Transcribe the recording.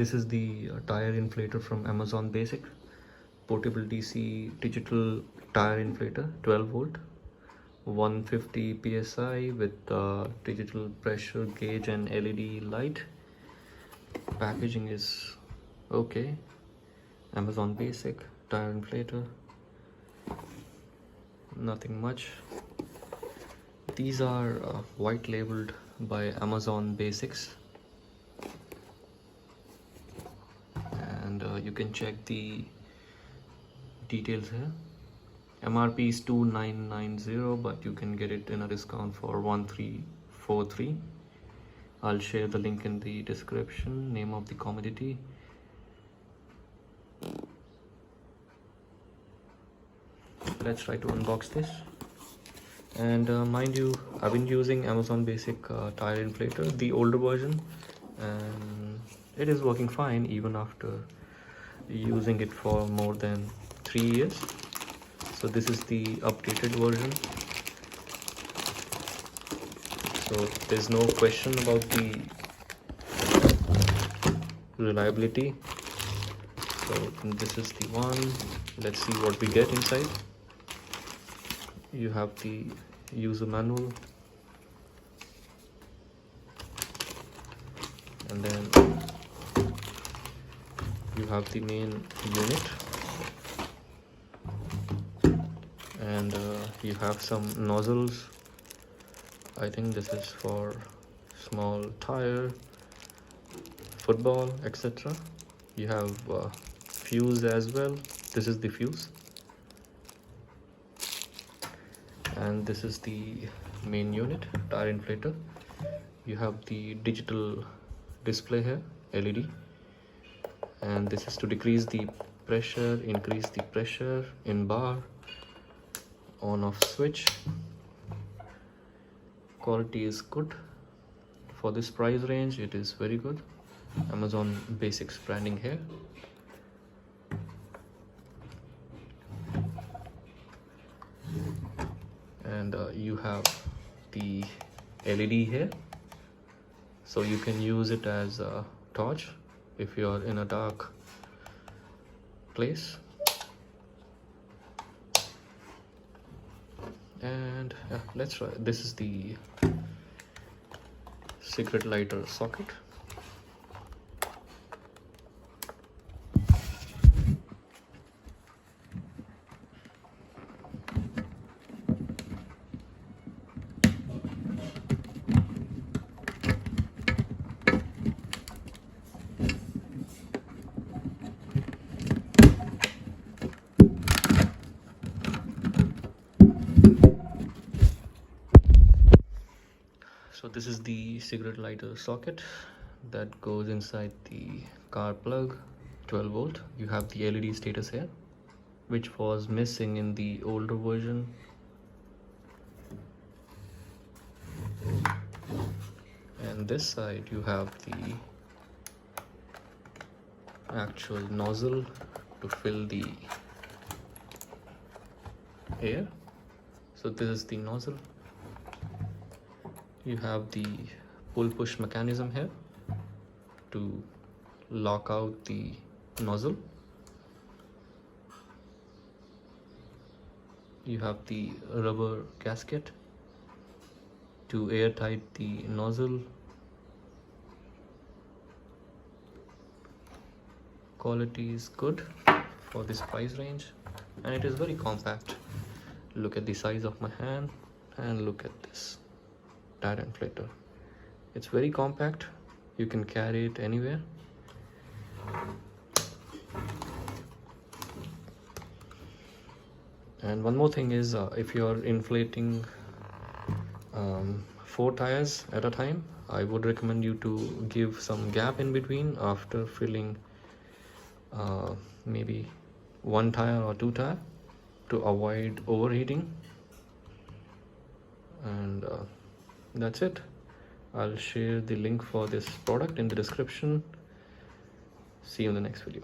This is the tire inflator from Amazon Basic, portable DC digital tire inflator, 12 volt, 150 PSI with digital pressure gauge and LED light. Packaging is okay. Amazon Basic tire inflator, nothing much. These are white labeled by Amazon Basics, and you can check the details here. MRP is 2990, but you can get it in a discount for 1343. I'll share the link in the description. Name of the commodity. Let's try to unbox this. And mind you, I've been using Amazon Basic tire inflator, the older version, and it is working fine even after using it for more than 3 years. So this is the updated version, so there's no question about the reliability. So this is the one. Let's see what we get inside. You have the user manual, and then you have the main unit, and you have some nozzles. I think this is for small tire, football, etc. You have fuse as well. This is the fuse, and this is the main unit, tire inflator. You have the digital display here, LED, and this is to decrease the pressure, increase the pressure in bar, on off switch. Quality is good for this price range. It is very good. Amazon Basics branding here. And you have the LED here, so you can use it as a torch if you are in a dark place. And yeah, let's try. This is the secret lighter socket. So this is the cigarette lighter socket that goes inside the car plug, 12 volt. You have the LED status here, which was missing in the older version. And this side you have the actual nozzle to fill the air. So this is the nozzle. You have the pull push mechanism here to lock out the nozzle. You have the rubber gasket to airtight the nozzle. Quality is good for this price range, and it is very compact. Look at the size of my hand, and look at this tire inflator. It's very compact. You can carry it anywhere. And one more thing is, if you are inflating 4 tires at a time, I would recommend you to give some gap in between after filling maybe 1 tire or 2 tire to avoid overheating. And that's it. I'll share the link for this product in the description. See you in the next video.